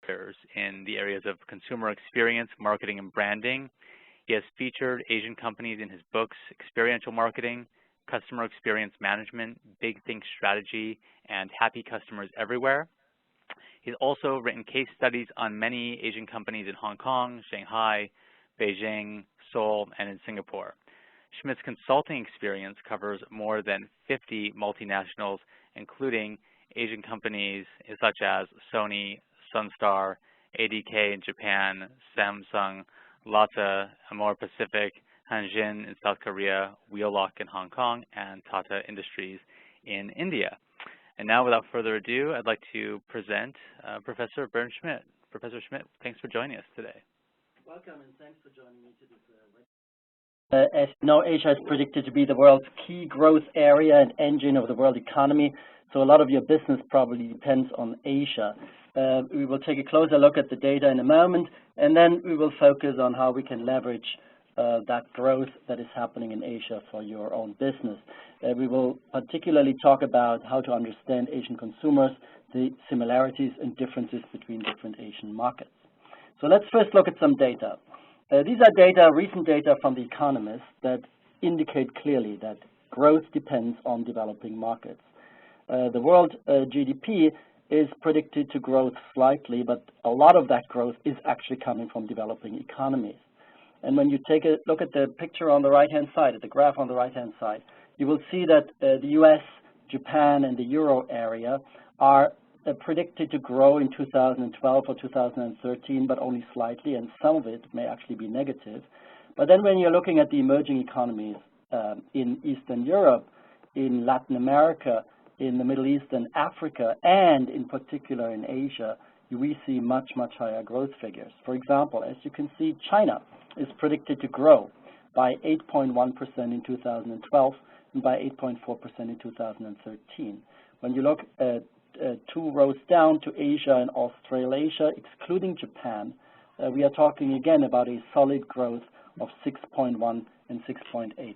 careers in the areas of consumer experience, marketing, and branding. He has featured Asian companies in his books, Experiential Marketing, Customer Experience Management, Big Think Strategy, and Happy Customers Everywhere. He's also written case studies on many Asian companies in Hong Kong, Shanghai, Beijing, Seoul, and in Singapore. Schmitt's consulting experience covers more than 50 multinationals, including Asian companies such as Sony, Sunstar, ADK in Japan, Samsung, Lotte, Amor Pacific, Hanjin in South Korea, Wheelock in Hong Kong, and Tata Industries in India. And now, without further ado, I'd like to present Professor Bernd Schmitt. Professor Schmitt, thanks for joining us today. Welcome, and thanks for joining me to this As you know, Asia is predicted to be the world's key growth area and engine of the world economy, so a lot of your business probably depends on Asia. We will take a closer look at the data in a moment, and then we will focus on how we can leverage that growth that is happening in Asia for your own business. We will particularly talk about how to understand Asian consumers, the similarities and differences between different Asian markets. So let's first look at some data. These are data, recent data from The Economist that indicate clearly that growth depends on developing markets. The world GDP is predicted to grow slightly, but a lot of that growth is actually coming from developing economies. And when you take a look at the picture on the right-hand side, at the graph on the right-hand side, you will see that the US, Japan, and the Euro area are predicted to grow in 2012 or 2013, but only slightly, and some of it may actually be negative. But then when you're looking at the emerging economies in Eastern Europe, in Latin America, in the Middle East and Africa, and in particular in Asia, we see much, much higher growth figures. For example, as you can see, China is predicted to grow by 8.1% in 2012 and by 8.4% in 2013. When you look at 2 rows down to Asia and Australasia, excluding Japan, we are talking again about a solid growth of 6.1 and 6.8%.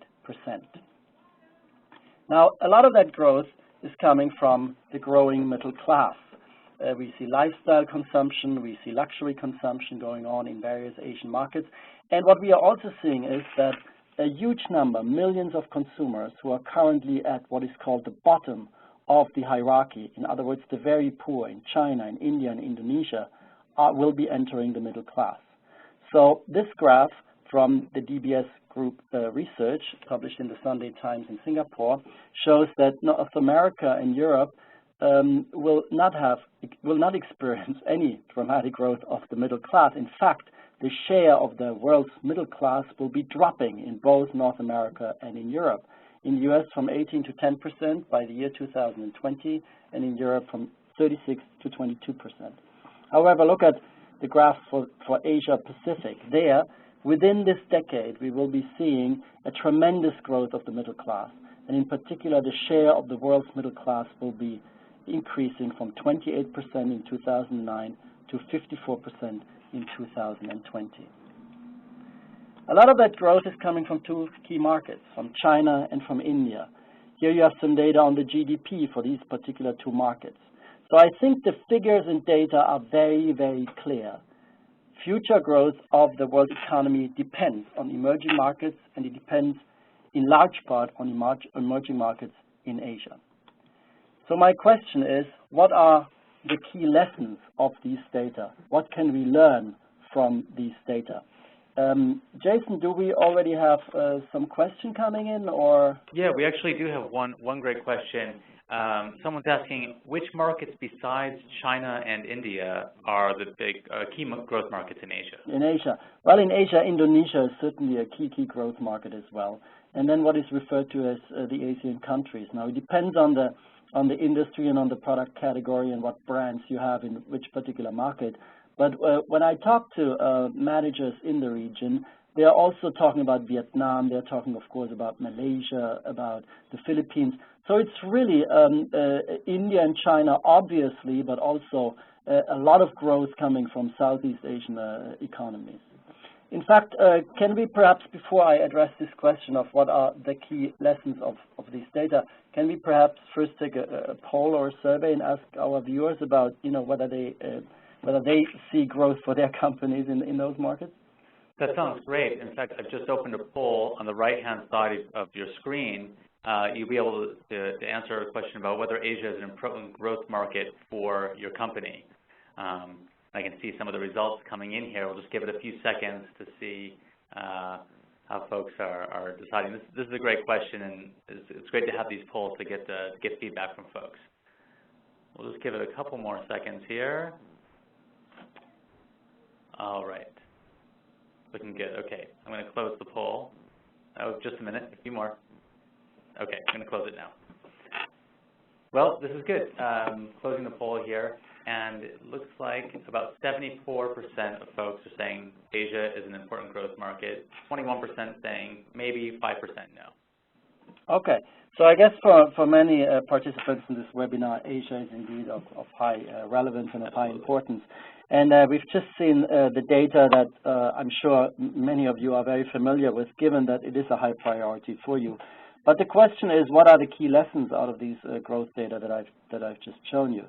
Now, a lot of that growth is coming from the growing middle class. We see lifestyle consumption, we see luxury consumption going on in various Asian markets. And what we are also seeing is that a huge number, millions of consumers who are currently at what is called the bottom of the hierarchy, in other words, the very poor in China, in India, and Indonesia, will be entering the middle class. So this graph from the DBS Group research, published in the Sunday Times in Singapore, shows that North America and Europe will not experience any dramatic growth of the middle class. In fact, the share of the world's middle class will be dropping in both North America and in Europe. In the US from 18 to 10% by the year 2020, and in Europe from 36 to 22%. However, look at the graph for Asia Pacific. There, within this decade, we will be seeing a tremendous growth of the middle class. And in particular, the share of the world's middle class will be increasing from 28% in 2009 to 54% in 2020. A lot of that growth is coming from 2 key markets, from China and from India. Here you have some data on the GDP for these particular 2 markets. So I think the figures and data are very, very clear. Future growth of the world economy depends on emerging markets, and it depends in large part on emerging markets in Asia. So my question is, what are the key lessons of these data? What can we learn from these data? Jason, do we already have some question coming in, or? Yeah, we actually do have one great question. Someone's asking, which markets besides China and India are the big key growth markets in Asia? In Asia. Well, in Asia, Indonesia is certainly a key growth market as well. And then what is referred to as the ASEAN countries. Now, it depends on the industry and on the product category and what brands you have in which particular market. But when I talk to managers in the region, they are also talking about Vietnam. They're talking, of course, about Malaysia, about the Philippines. So it's really India and China, obviously, but also a lot of growth coming from Southeast Asian economies. In fact, can we perhaps, before I address this question of what are the key lessons of these data, can we perhaps first take a poll or a survey and ask our viewers about, whether they whether they see growth for their companies in those markets? That sounds great. In fact, I've just opened a poll on the right-hand side of your screen. You'll be able to answer a question about whether Asia is an important growth market for your company. I can see some of the results coming in here. We'll just give it a few seconds to see how folks are deciding. This is a great question, and it's great to have these polls to get feedback from folks. We'll just give it a couple more seconds here. All right. Looking good. Okay, I'm going to close the poll. Oh, just a minute, a few more. Okay, I'm going to close it now. Well, this is good. Closing the poll here, and it looks like about 74% of folks are saying Asia is an important growth market, 21% saying maybe, 5% no. Okay, so I guess for many participants in this webinar, Asia is indeed of high relevance and of high importance. And we've just seen the data that I'm sure many of you are very familiar with, given that it is a high priority for you. But the question is, what are the key lessons out of these growth data that I've just shown you?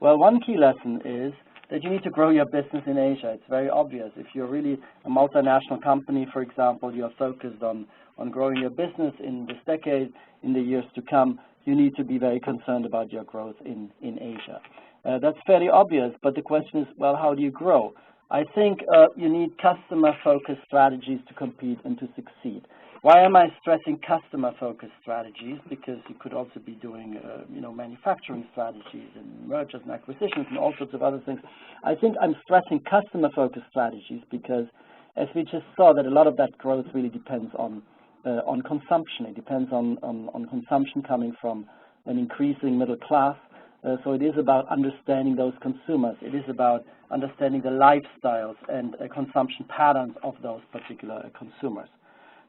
Well, one key lesson is that you need to grow your business in Asia. It's very obvious. If you're really a multinational company, for example, you're focused on growing your business in this decade, in the years to come, you need to be very concerned about your growth in Asia. That's fairly obvious, but the question is, well, how do you grow? I think you need customer-focused strategies to compete and to succeed. Why am I stressing customer-focused strategies? Because you could also be doing, manufacturing strategies and mergers and acquisitions and all sorts of other things. I think I'm stressing customer-focused strategies because, as we just saw, that a lot of that growth really depends on consumption. It depends on consumption coming from an increasing middle class. So it is about understanding those consumers. It is about understanding the lifestyles and consumption patterns of those particular consumers.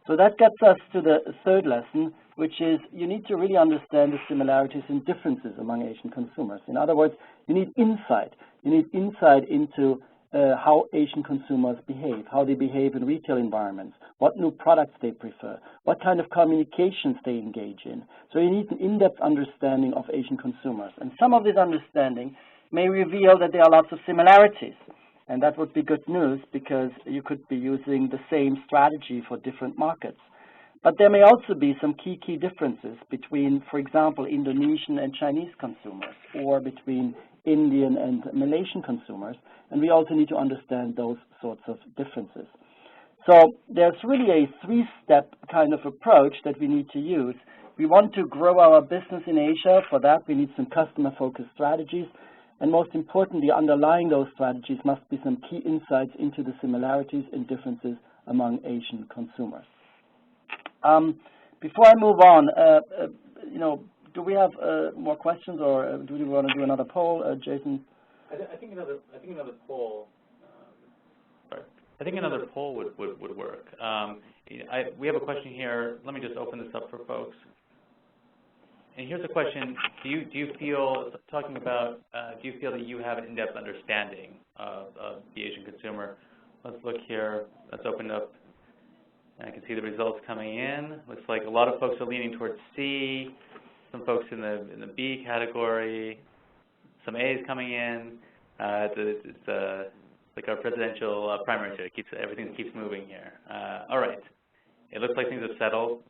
So that gets us to the third lesson, which is you need to really understand the similarities and differences among Asian consumers. In other words, you need insight. You need insight into how Asian consumers behave, how they behave in retail environments, what new products they prefer, what kind of communications they engage in. So you need an in-depth understanding of Asian consumers. And some of this understanding may reveal that there are lots of similarities. And that would be good news because you could be using the same strategy for different markets. But there may also be some key differences between, for example, Indonesian and Chinese consumers, or between Indian and Malaysian consumers, and we also need to understand those sorts of differences. So there's really a three-step kind of approach that we need to use. We want to grow our business in Asia. For that, we need some customer-focused strategies, and most importantly, underlying those strategies must be some key insights into the similarities and differences among Asian consumers. Before I move on, do we have more questions, or do we want to do another poll, Jason? I think another poll. I think another poll would work. We have a question here. Let me just open this up for folks. And here's a question: Do you feel that you have an in-depth understanding of the Asian consumer? Let's look here. Let's open up. And I can see the results coming in. Looks like a lot of folks are leaning towards C. Some folks in the B category. Some A's coming in. It's like our presidential primary here. Everything keeps moving here. All right. It looks like things have settled.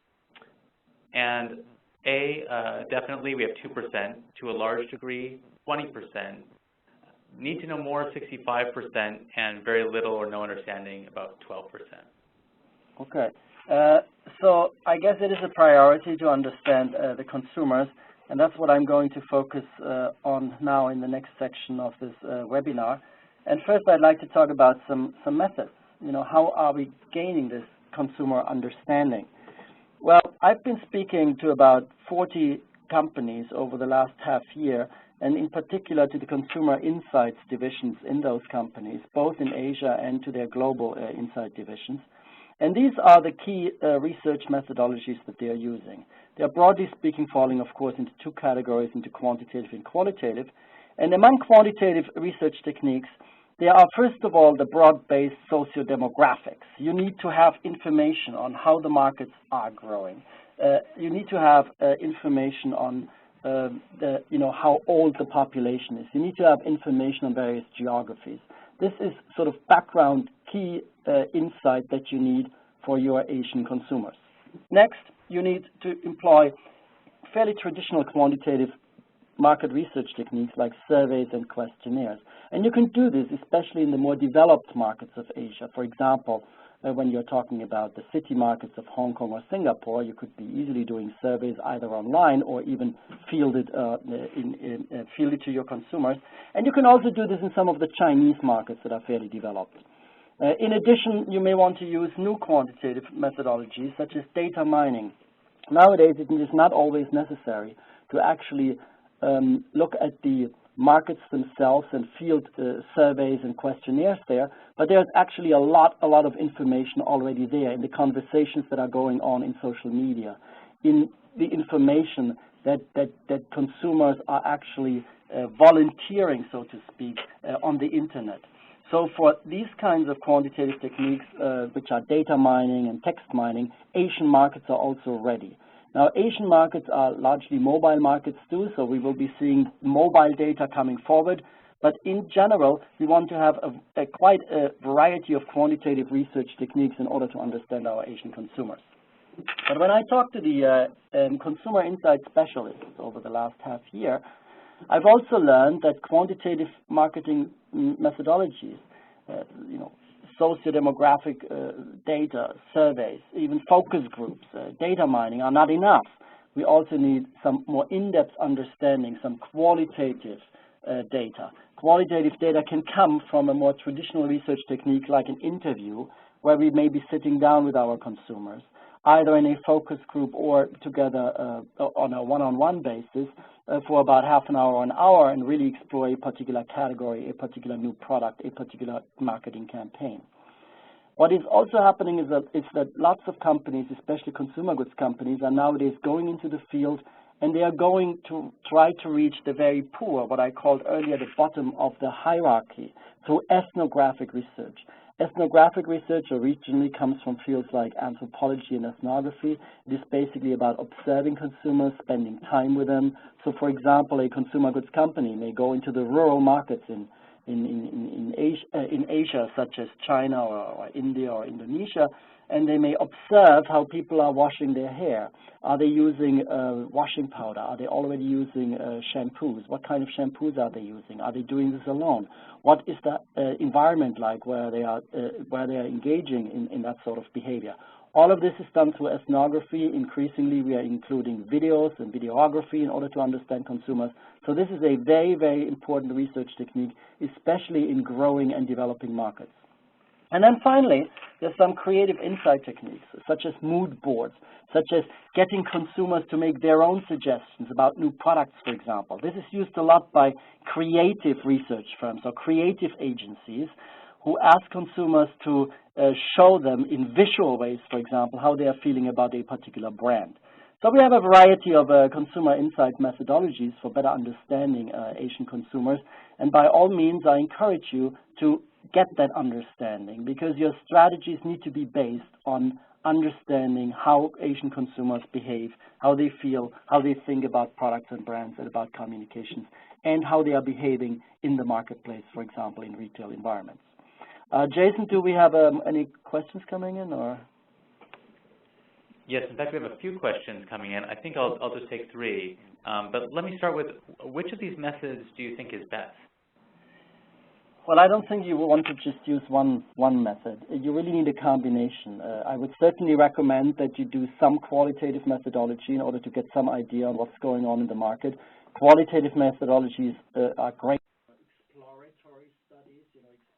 And A, definitely we have 2%, to a large degree, 20%. Need to know more, 65%, and very little or no understanding, about 12%. Okay. So I guess it is a priority to understand the consumers, and that's what I'm going to focus on now in the next section of this webinar. And first, I'd like to talk about some methods. How are we gaining this consumer understanding? Well, I've been speaking to about 40 companies over the last half year, and in particular to the consumer insights divisions in those companies, both in Asia and to their global insight divisions. And these are the key research methodologies that they are using. They are broadly speaking falling, of course, into two categories, into quantitative and qualitative. And among quantitative research techniques, there are, first of all, the broad-based socio-demographics. You need to have information on how the markets are growing. You need to have information on how old the population is. You need to have information on various geographies. This is sort of background key insight that you need for your Asian consumers. Next, you need to employ fairly traditional quantitative market research techniques like surveys and questionnaires. And you can do this especially in the more developed markets of Asia. For example, when you're talking about the city markets of Hong Kong or Singapore, you could be easily doing surveys either online or even fielded to your consumers. And you can also do this in some of the Chinese markets that are fairly developed. In addition, you may want to use new quantitative methodologies such as data mining. Nowadays, it is not always necessary to actually look at the markets themselves and field surveys and questionnaires there, but there's actually a lot of information already there in the conversations that are going on in social media, in the information that consumers are actually volunteering, so to speak, on the internet. So for these kinds of quantitative techniques, which are data mining and text mining, Asian markets are also ready. Now, Asian markets are largely mobile markets too, so we will be seeing mobile data coming forward. But in general, we want to have quite a variety of quantitative research techniques in order to understand our Asian consumers. But when I talk to the consumer insight specialists over the last half year, I've also learned that quantitative marketing methodologies, socio-demographic data, surveys, even focus groups, data mining are not enough. We also need some more in-depth understanding, some qualitative data. Qualitative data can come from a more traditional research technique like an interview, where we may be sitting down with our consumers, either in a focus group or together on a one-on-one basis for about half an hour or an hour and really explore a particular category, a particular new product, a particular marketing campaign. What is also happening is that lots of companies, especially consumer goods companies, are nowadays going into the field and they are going to try to reach the very poor, what I called earlier the bottom of the hierarchy, through ethnographic research. Ethnographic research originally comes from fields like anthropology and ethnography. It is basically about observing consumers, spending time with them. So, for example, a consumer goods company may go into the rural markets in Asia, such as China or India or Indonesia, and they may observe how people are washing their hair. Are they using washing powder? Are they already using shampoos? What kind of shampoos are they using? Are they doing this alone? What is the environment like where they are engaging in that sort of behavior? All of this is done through ethnography. Increasingly, we are including videos and videography in order to understand consumers. So this is a very, very important research technique, especially in growing and developing markets. And then finally, there's some creative insight techniques, such as mood boards, such as getting consumers to make their own suggestions about new products, for example. This is used a lot by creative research firms or creative agencies who ask consumers to show them in visual ways, for example, how they are feeling about a particular brand. So we have a variety of consumer insight methodologies for better understanding Asian consumers. And by all means, I encourage you to get that understanding, because your strategies need to be based on understanding how Asian consumers behave, how they feel, how they think about products and brands and about communications, and how they are behaving in the marketplace, for example, in retail environments. Jason, do we have any questions coming in, or? Yes, in fact, we have a few questions coming in. I think I'll just take three. But let me start with, which of these methods do you think is best? Well, I don't think you want to just use one method. You really need a combination. I would certainly recommend that you do some qualitative methodology in order to get some idea on what's going on in the market. Qualitative methodologies are great for exploratory studies,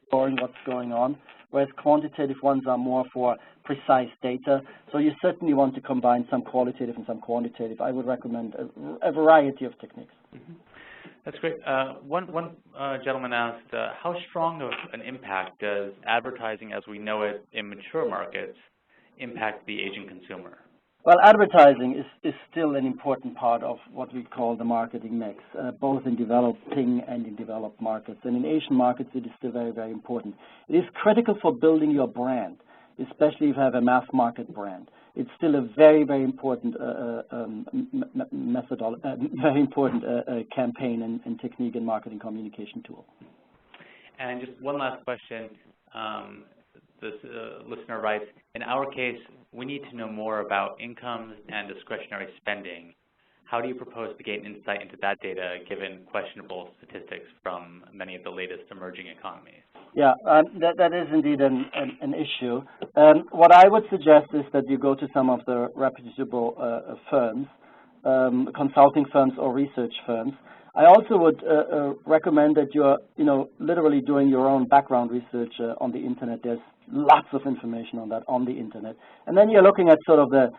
exploring what's going on, whereas quantitative ones are more for precise data. So you certainly want to combine some qualitative and some quantitative. I would recommend a variety of techniques. Mm-hmm. That's great. One gentleman asked, how strong of an impact does advertising as we know it in mature markets impact the Asian consumer? Well, advertising is still an important part of what we call the marketing mix, both in developing and in developed markets. And in Asian markets, it is still very, very important. It is critical for building your brand, especially if you have a mass market brand. it's still a very, very important campaign and technique and marketing communication tool. And just one last question. This listener writes, in our case, we need to know more about incomes and discretionary spending. How do you propose to gain insight into that data given questionable statistics from many of the latest emerging economies? Yeah, that is indeed an issue. What I would suggest is that you go to some of the reputable firms, consulting firms or research firms. I also would recommend that you're, literally doing your own background research on the internet. There's lots of information on that on the internet. And then you're looking at sort of the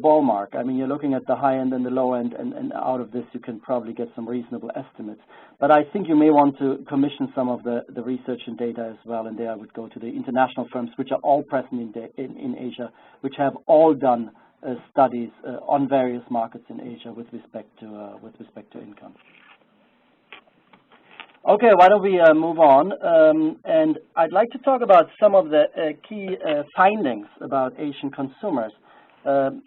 ballpark. I mean, you're looking at the high end and the low end, and out of this you can probably get some reasonable estimates. But I think you may want to commission some of the research and data as well, and there I would go to the international firms, which are all present in Asia, which have all done studies on various markets in Asia with respect to income. Okay, why don't we move on? And I'd like to talk about some of the key findings about Asian consumers.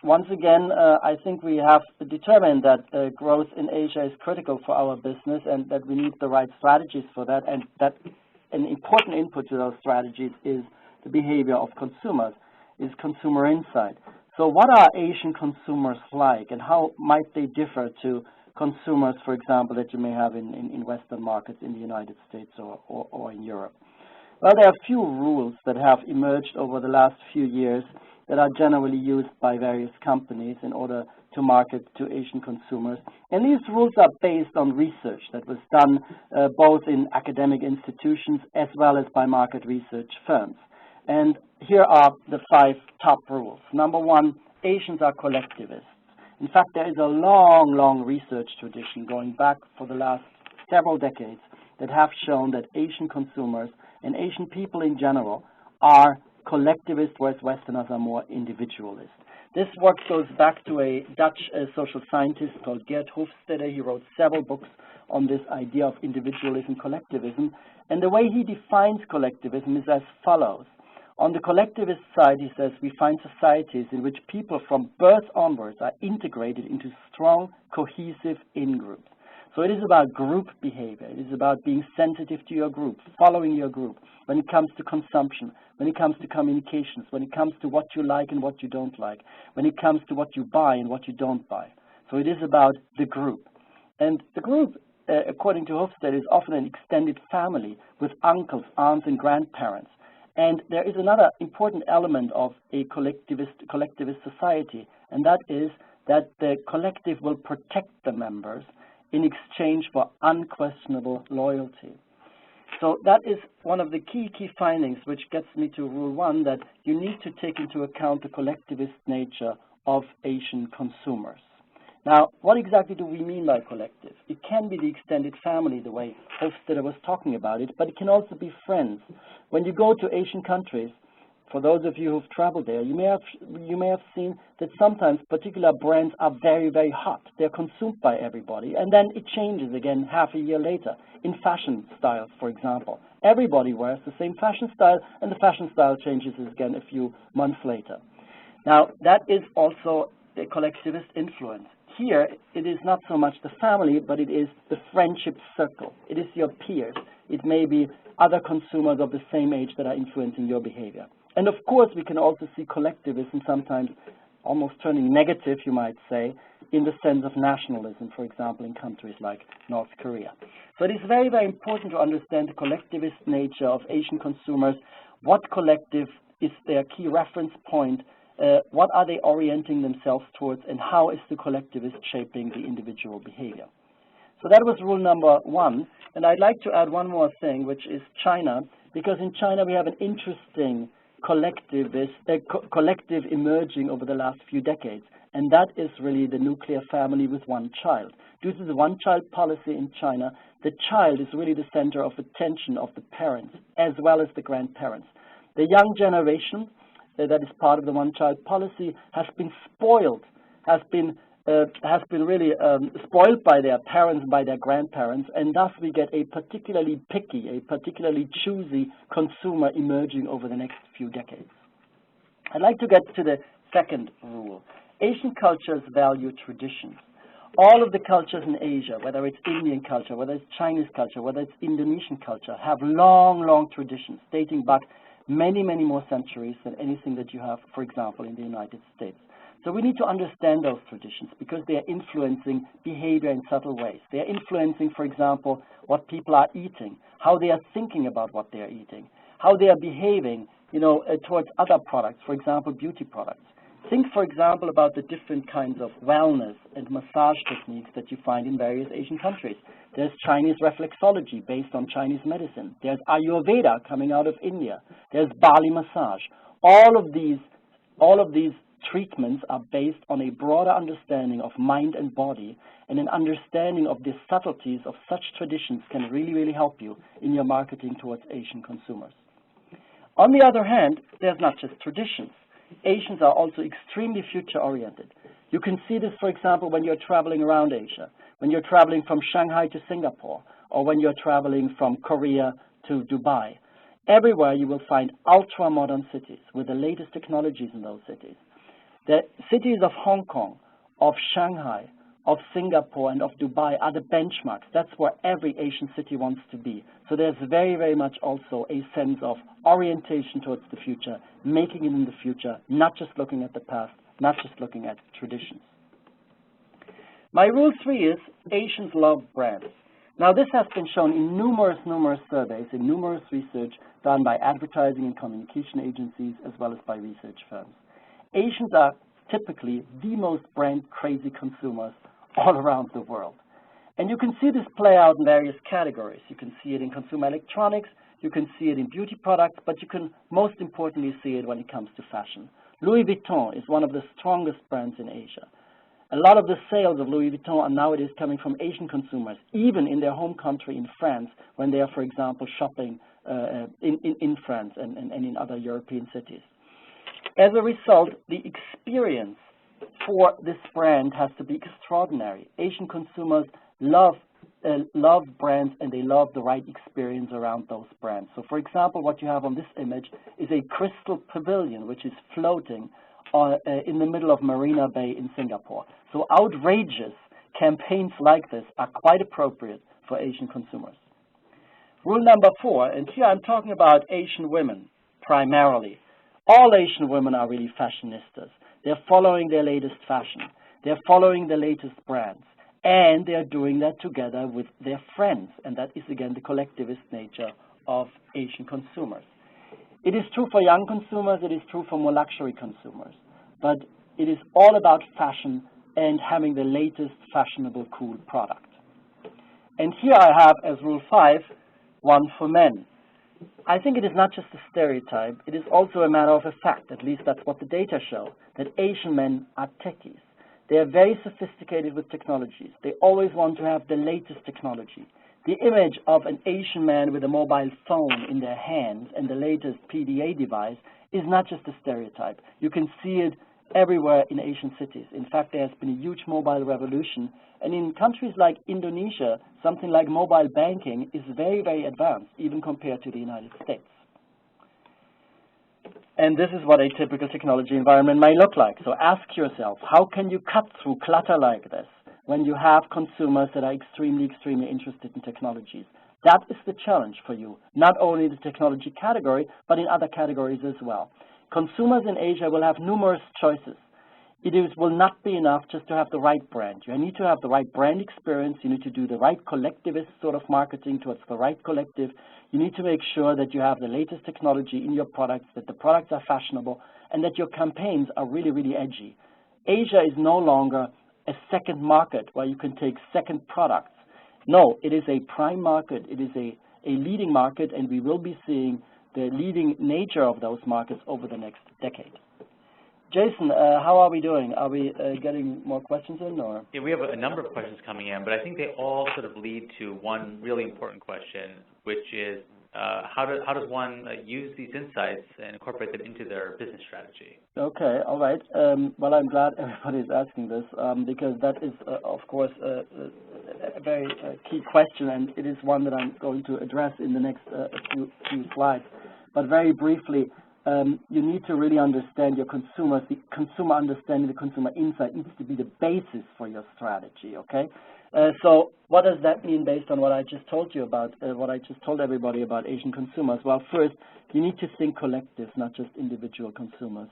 Once again, I think we have determined that growth in Asia is critical for our business and that we need the right strategies for that, and that an important input to those strategies is the behavior of consumers, is consumer insight. So what are Asian consumers like, and how might they differ to consumers, for example, that you may have in Western markets in the United States or in Europe? Well, there are a few rules that have emerged over the last few years that are generally used by various companies in order to market to Asian consumers. And these rules are based on research that was done both in academic institutions as well as by market research firms. And here are the 5 top rules. Number 1, Asians are collectivists. In fact, there is a long, long research tradition going back for the last several decades that have shown that Asian consumers and Asian people in general are collectivist, whereas Westerners are more individualist. This work goes back to a Dutch social scientist called Geert Hofstede. He wrote several books on this idea of individualism, collectivism. And the way he defines collectivism is as follows. On the collectivist side, he says, we find societies in which people from birth onwards are integrated into strong, cohesive in-groups. So it is about group behavior. It is about being sensitive to your group, following your group, when it comes to consumption, when it comes to communications, when it comes to what you like and what you don't like, when it comes to what you buy and what you don't buy. So it is about the group. And the group, according to Hofstede, is often an extended family with uncles, aunts, and grandparents. And there is another important element of a collectivist society, and that is that the collective will protect the members in exchange for unquestionable loyalty. So that is one of the key findings, which gets me to rule 1, that you need to take into account the collectivist nature of Asian consumers. Now, what exactly do we mean by collective? It can be the extended family, the way Hofstede was talking about it, but it can also be friends. When you go to Asian countries, for those of you who've traveled there, you may have seen that sometimes particular brands are very, very hot. They're consumed by everybody, and then it changes again half a year later. In fashion styles, for example, everybody wears the same fashion style, and the fashion style changes again a few months later. Now, that is also a collectivist influence. Here, it is not so much the family, but it is the friendship circle. It is your peers. It may be other consumers of the same age that are influencing your behavior. And of course, we can also see collectivism sometimes almost turning negative, you might say, in the sense of nationalism, for example, in countries like North Korea. So it is very, very important to understand the collectivist nature of Asian consumers. What collective is their key reference point? What are they orienting themselves towards, and how is the collectivist shaping the individual behavior? So that was rule number 1. And I'd like to add one more thing, which is China, because in China we have an interesting collective emerging over the last few decades, and that is really the nuclear family with one child. Due to the one-child policy in China, the child is really the center of attention of the parents as well as the grandparents. The young generation that is part of the one-child policy has been spoiled, has been really spoiled by their parents, by their grandparents, and thus we get a particularly picky, a particularly choosy consumer emerging over the next few decades. I'd like to get to the second rule. Asian cultures value traditions. All of the cultures in Asia, whether it's Indian culture, whether it's Chinese culture, whether it's Indonesian culture, have long, long traditions dating back many, many more centuries than anything that you have, for example, in the United States. So we need to understand those traditions because they are influencing behavior in subtle ways. They are influencing, for example, what people are eating, how they are thinking about what they are eating, how they are behaving, towards other products, for example, beauty products. Think, for example, about the different kinds of wellness and massage techniques that you find in various Asian countries. There's Chinese reflexology based on Chinese medicine. There's Ayurveda coming out of India. There's Bali massage. All of these treatments are based on a broader understanding of mind and body, and an understanding of the subtleties of such traditions can really, really help you in your marketing towards Asian consumers. On the other hand, there's not just traditions. Asians are also extremely future-oriented. You can see this, for example, when you're traveling around Asia, when you're traveling from Shanghai to Singapore, or when you're traveling from Korea to Dubai. Everywhere you will find ultra-modern cities with the latest technologies in those cities. The cities of Hong Kong, of Shanghai, of Singapore, and of Dubai are the benchmarks. That's where every Asian city wants to be. So there's very, very much also a sense of orientation towards the future, making it in the future, not just looking at the past, not just looking at traditions. My rule 3 is Asians love brands. Now this has been shown in numerous surveys, in numerous research done by advertising and communication agencies as well as by research firms. Asians are typically the most brand-crazy consumers all around the world. And you can see this play out in various categories. You can see it in consumer electronics, you can see it in beauty products, but you can most importantly see it when it comes to fashion. Louis Vuitton is one of the strongest brands in Asia. A lot of the sales of Louis Vuitton are nowadays coming from Asian consumers, even in their home country in France, when they are, for example, shopping in France and in other European cities. As a result, the experience for this brand has to be extraordinary. Asian consumers love brands, and they love the right experience around those brands. So, for example, what you have on this image is a crystal pavilion which is floating in the middle of Marina Bay in Singapore. So outrageous campaigns like this are quite appropriate for Asian consumers. Rule number 4, and here I'm talking about Asian women primarily. All Asian women are really fashionistas. They're following their latest fashion. They're following the latest brands. And they're doing that together with their friends. And that is, again, the collectivist nature of Asian consumers. It is true for young consumers. It is true for more luxury consumers. But it is all about fashion and having the latest fashionable, cool product. And here I have, as rule 5, one for men. I think it is not just a stereotype, it is also a matter of a fact, at least that's what the data show, that Asian men are techies. They are very sophisticated with technologies. They always want to have the latest technology. The image of an Asian man with a mobile phone in their hands and the latest PDA device is not just a stereotype. You can see it everywhere in Asian cities. In fact, there has been a huge mobile revolution. And in countries like Indonesia, something like mobile banking is very, very advanced, even compared to the United States. And this is what a typical technology environment might look like. So ask yourself, how can you cut through clutter like this when you have consumers that are extremely, extremely interested in technologies? That is the challenge for you, not only the technology category, but in other categories as well. Consumers in Asia will have numerous choices. It will not be enough just to have the right brand. You need to have the right brand experience. You need to do the right collectivist sort of marketing towards the right collective. You need to make sure that you have the latest technology in your products, that the products are fashionable, and that your campaigns are really, really edgy. Asia is no longer a second market where you can take second products. No, it is a prime market. It is a leading market, and we will be seeing the leading nature of those markets over the next decade. Jason, how are we doing? Are we getting more questions in? Or? Yeah, we have a number of questions coming in, but I think they all sort of lead to one really important question, which is how does one use these insights and incorporate them into their business strategy? Okay, all right. Well, I'm glad everybody is asking this because that is, of course, a very key question, and it is one that I'm going to address in the next few slides. But very briefly, you need to really understand your consumers. The consumer understanding, the consumer insight needs to be the basis for your strategy, okay? So what does that mean based on what I just told you about, what I just told everybody about Asian consumers? Well, first, you need to think collectives, not just individual consumers.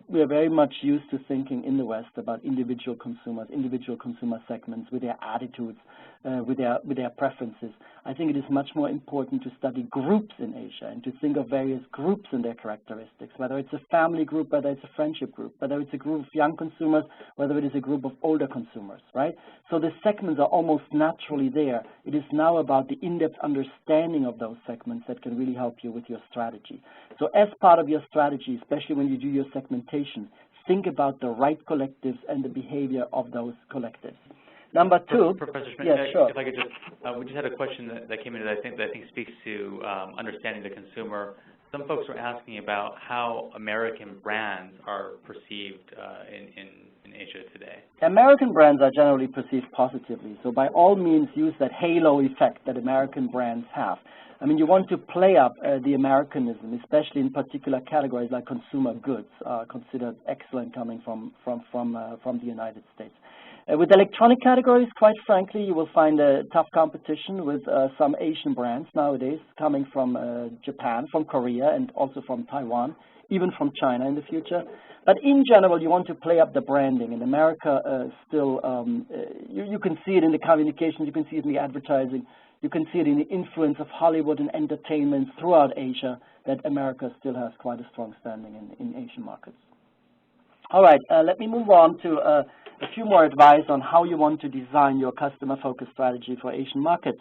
We are very much used to thinking in the West about individual consumer segments with their attitudes, with their preferences. I think it is much more important to study groups in Asia and to think of various groups and their characteristics, whether it's a family group, whether it's a friendship group, whether it's a group of young consumers, whether it is a group of older consumers, right? So the segments are almost naturally there. It is now about the in-depth understanding of those segments that can really help you with your strategy. So as part of your strategy, especially when you do your segmentation, think about the right collectives and the behavior of those collectives. Number two, Professor Schmitt, yes, sure. If I could just, we just had a question that came in that I think speaks to understanding the consumer. Some folks were asking about how American brands are perceived in Asia today. American brands are generally perceived positively. So by all means, use that halo effect that American brands have. I mean, you want to play up the Americanism, especially in particular categories like consumer goods, considered excellent coming from the United States. With electronic categories, quite frankly, you will find a tough competition with some Asian brands nowadays coming from Japan, from Korea, and also from Taiwan, even from China in the future. But in general, you want to play up the branding. In America, still, you can see it in the communications, you can see it in the advertising, you can see it in the influence of Hollywood and entertainment throughout Asia, that America still has quite a strong standing in Asian markets. All right, let me move on to a few more advice on how you want to design your customer-focused strategy for Asian markets.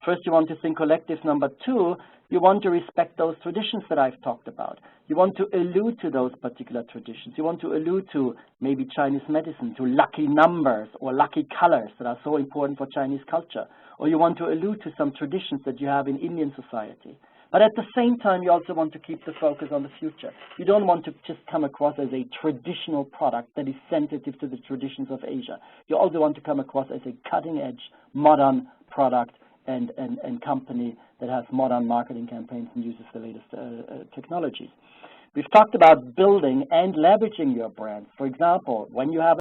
First, you want to think collective. Number two, you want to respect those traditions that I've talked about. You want to allude to those particular traditions. You want to allude to maybe Chinese medicine, to lucky numbers or lucky colors that are so important for Chinese culture. Or you want to allude to some traditions that you have in Indian society. But at the same time, you also want to keep the focus on the future. You don't want to just come across as a traditional product that is sensitive to the traditions of Asia. You also want to come across as a cutting-edge, modern product and company that has modern marketing campaigns and uses the latest technologies. We've talked about building and leveraging your brand. For example, when you have